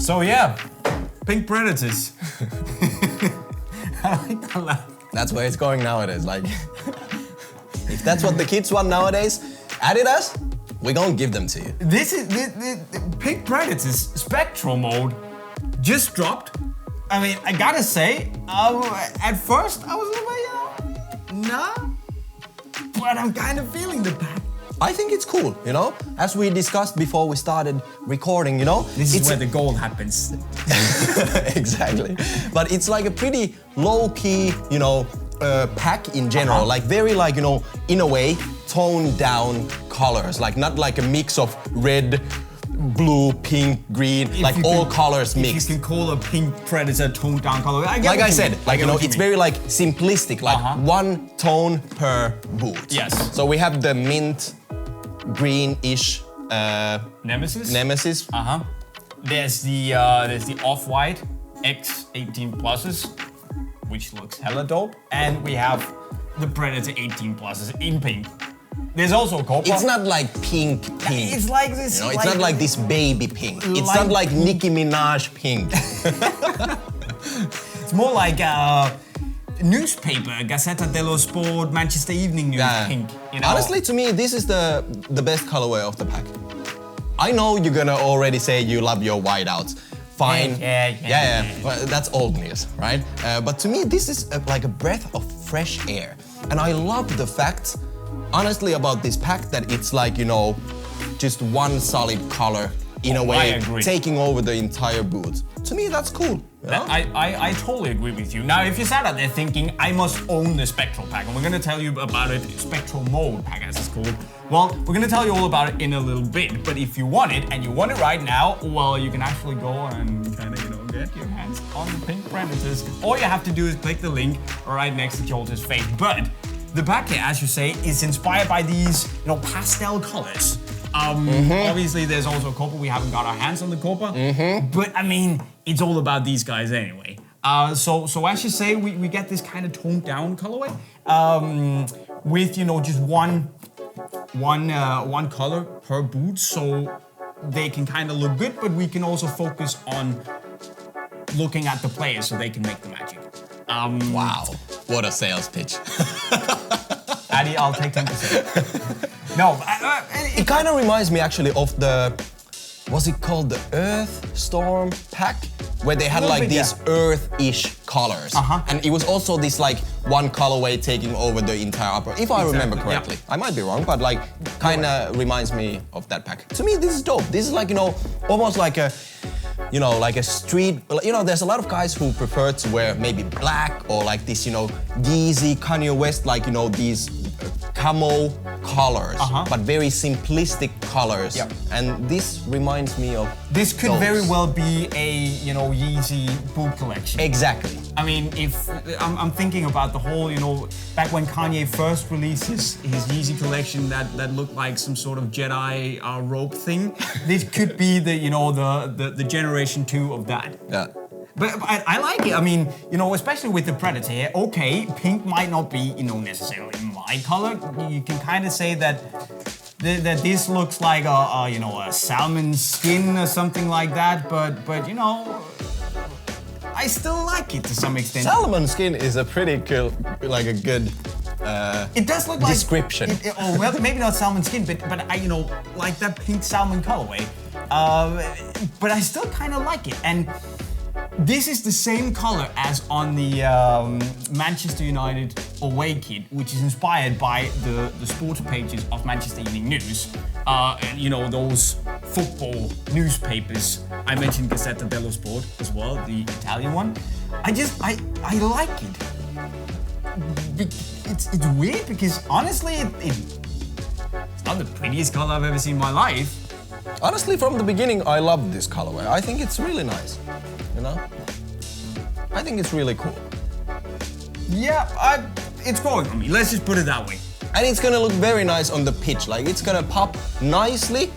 So yeah, pink Predators. I like that laugh. That's where it's going nowadays. Like, if that's what the kids want nowadays, Adidas, we're gonna give them to you. This is the Pink Predators Spectral Mode just dropped. I mean, I gotta say, at first I was like, nah, but I'm kind of feeling the pack. I think it's cool, you know? As we discussed before we started recording, you know? This is where the gold happens. Exactly. But it's like a pretty low-key, you know, pack in general. Like very like, you know, in a way, toned down colors. Like not like a mix of red, blue, pink, green, like all colors mixed. You can call a Pink Predator toned down color. Like I said, like, you know, it's very like simplistic, like one tone per boot. Yes. So we have the mint, greenish Nemeziz. There's the off-white X18 pluses, which looks hella dope, and we have the Predator 18 pluses in pink. There's also copper. It's not like pink. It's like this. You know, it's not like this baby pink. It's not like Nicki Minaj pink. It's more like newspaper, Gazetta Dello Sport, Manchester Evening News pink. You know? Honestly, to me, this is the best colorway of the pack. I know you're gonna already say you love your whiteouts. Fine. Yeah. Well, that's old news, right? But to me, this is like a breath of fresh air. And I love the fact, honestly, about this pack that it's like, you know, just one solid color in a way, taking over the entire boot. To me, that's cool. I totally agree with you. Now, if you sat out there thinking, I must own the Spectral pack, and we're going to tell you about it, Spectral Mode pack as it's called, well, we're going to tell you all about it in a little bit. But if you want it, and you want it right now, well, you can actually go and kind of, you know, get your hands on the Pink Predators. All you have to do is click the link right next to Jolter's face. But the pack here, as you say, is inspired by these, you know, pastel colors. Obviously, there's also copper. We haven't got our hands on the copper, but I mean, it's all about these guys anyway. So as you say, we get this kind of toned down colorway with, you know, just one color per boot, so they can kind of look good, but we can also focus on looking at the players so they can make the magic. Wow, what a sales pitch. Addy, I'll take 10%. No, it kind of reminds me actually of the, what's it called, the Earth Storm pack? Where they had like these earth-ish colors. And it was also this like one colorway taking over the entire upper, if I remember correctly. I might be wrong, but like kind of reminds me of that pack. To me, this is dope. This is like, you know, almost like a, you know, like a street, you know, there's a lot of guys who prefer to wear maybe black or like this, you know, Yeezy, Kanye West, like, you know, these camo colors, but very simplistic colors. And this reminds me of this could very well be a, you know, Yeezy boot collection. Exactly. I mean, if I'm thinking about the whole, you know, back when Kanye first released his Yeezy collection that looked like some sort of Jedi robe thing, this could be the, you know, the generation 2 of that. Yeah. But I like it. I mean, you know, especially with the Predator here, okay, pink might not be, you know, necessarily my color. You can kind of say that this looks like a, you know, a salmon skin or something like that, but you know, I still like it to some extent. Salmon skin is a pretty cool, like a good it does look description. Like well, maybe not salmon skin, but I, you know, like that pink salmon colorway. But I still kind of like it. And this is the same color as on the Manchester United away kit, which is inspired by the sports pages of Manchester Evening News. And, you know, those football newspapers. I mentioned Gazetta Dello Sport as well, the Italian one. I like it. It's weird because honestly, it's not the prettiest color I've ever seen in my life. Honestly, from the beginning, I love this colorway. I think it's really nice. You know? I think it's really cool. Yeah, it's growing on me. Let's just put it that way. And it's gonna look very nice on the pitch. Like, it's gonna pop nicely.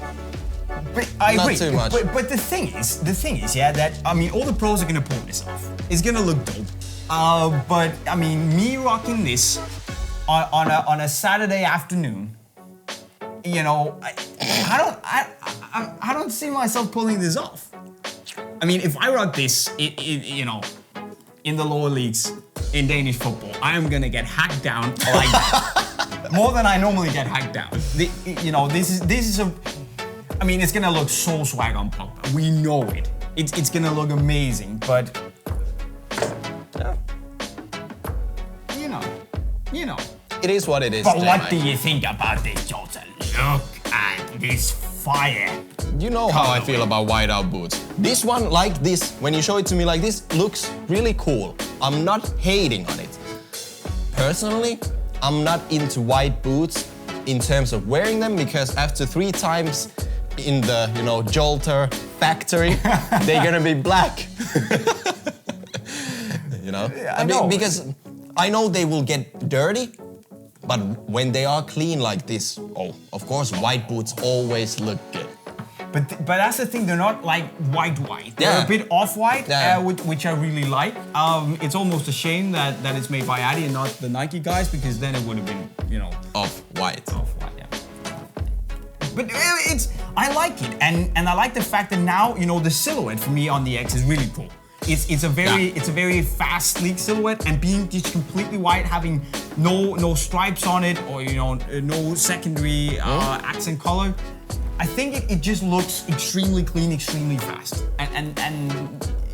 But I agree. Not too much. But the thing is, yeah, that, I mean, all the pros are gonna pull this off. It's gonna look dope. But, I mean, me rocking this on a Saturday afternoon, you know, I don't see myself pulling this off. I mean, if I rock this, you know, in the lower leagues in Danish football, I am gonna get hacked down like that. More than I normally get hacked down. You know, this is a. I mean, it's gonna look so swag on Pogba. We know it. It's gonna look amazing, but you know. It is what it is. But what do you think about this, Jota? Look at this fire. You know how I feel about whiteout boots. This one, like this, when you show it to me like this, looks really cool. I'm not hating on it. Personally, I'm not into white boots in terms of wearing them because after 3 times in the, you know, Jolter factory, they're gonna be black. You know? Yeah, I know. Because I know they will get dirty, but when they are clean like this, oh, of course, white boots always look good. But that's the thing, they're not like white. They're a bit off-white, which I really like. It's almost a shame that it's made by Adi and not the Nike guys, because then it would have been, you know... Off-white. Off-white, yeah. But I like it, and I like the fact that now, you know, the silhouette for me on the X is really cool. It's a very fast, sleek silhouette, and being just completely white, having no stripes on it, or, you know, no secondary accent color. I think it just looks extremely clean, extremely fast, and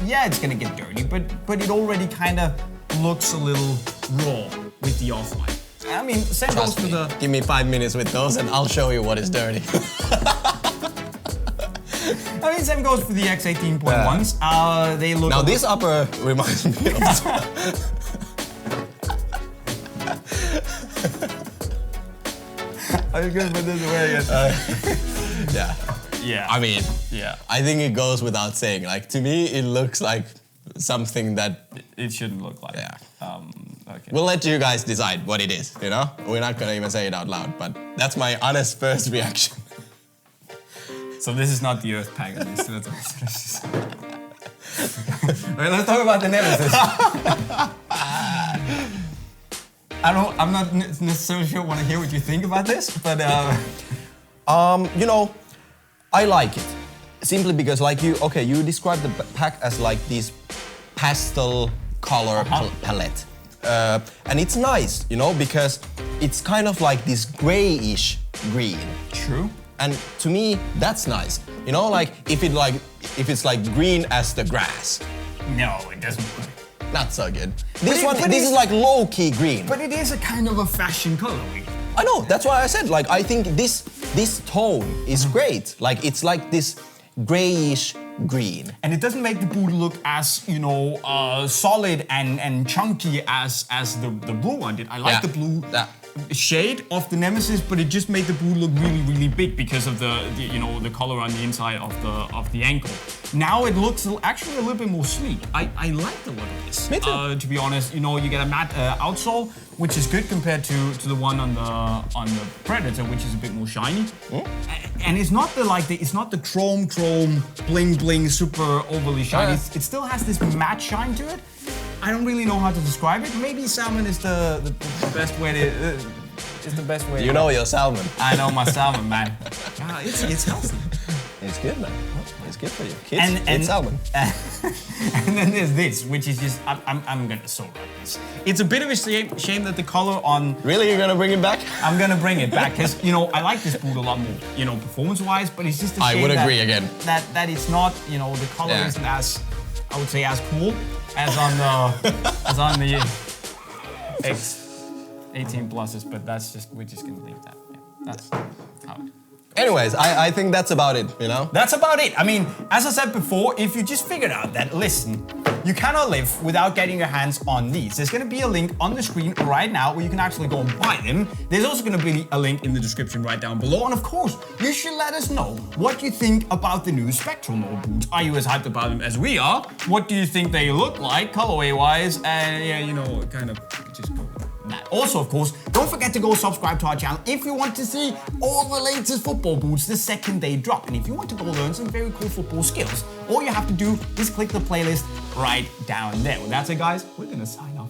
yeah, it's gonna get dirty, but it already kind of looks a little raw with the off-white. I mean, same goes for the. Give me 5 minutes with those, and I'll show you what is dirty. I mean, same goes for the X18.1s. They look. Now this upper reminds me of. I was gonna put this away again. Yeah. Yeah. I mean, yeah. I think it goes without saying. Like, to me, it looks like something that it shouldn't look like. Yeah. Okay. We'll let you guys decide what it is, you know? We're not gonna even say it out loud, but that's my honest first reaction. So this is not the Earth pack. Okay, let's talk about the Nemeziz. I'm not necessarily sure I want to hear what you think about this, but you know, I like it. Simply because like you described the pack as like this pastel color palette. And it's nice, you know, because it's kind of like this grayish green. True. And to me, that's nice. You know, like if it's like green as the grass. No, it doesn't work. Not so good. This is like low-key green. But it is a kind of a fashion colorway. I know, that's why I said, like, I think this tone is great. Like, it's like this grayish green. And it doesn't make the boot look as, you know, solid and chunky as the blue one did. I like the blue shade of the Nemeziz, but it just made the boot look really, really big because of the you know, the color on the inside of the ankle. Now it looks actually a little bit more sleek. I like the look of this. Me too. To be honest, you know, you get a matte outsole, which is good compared to the one on the Predator, which is a bit more shiny. And it's not the chrome bling super overly shiny. It still has this matte shine to it. I don't really know how to describe it. Maybe salmon is the best way to. You know your salmon. I know my salmon, man. It's healthy. It's good, man. It's good for you. Kids, eat salmon. And then there's this, which is just I'm gonna so like this. It's a bit of a shame that the color on. Really, you're gonna bring it back? I'm gonna bring it back because, you know, I like this boot a lot more, you know, performance-wise. But it's just a shame I would agree again. That it's not, you know, the color isn't as, I would say, as cool as on the X18 pluses. But we're just gonna leave that. Yeah, that's how it. Anyways, I think that's about it, you know? That's about it. I mean, as I said before, if you just figured out that, listen, you cannot live without getting your hands on these. There's gonna be a link on the screen right now where you can actually go and buy them. There's also gonna be a link in the description right down below. And of course, you should let us know what you think about the new Spectral Mode boots. Are you as hyped about them as we are? What do you think they look like, colorway-wise? And yeah, you know, kind of just go with that. Also, of course, don't forget to go subscribe to our channel if you want to see all the latest football boots the second they drop. And if you want to go learn some very cool football skills, all you have to do is click the playlist right down there. Well, that's it, guys. We're gonna sign off.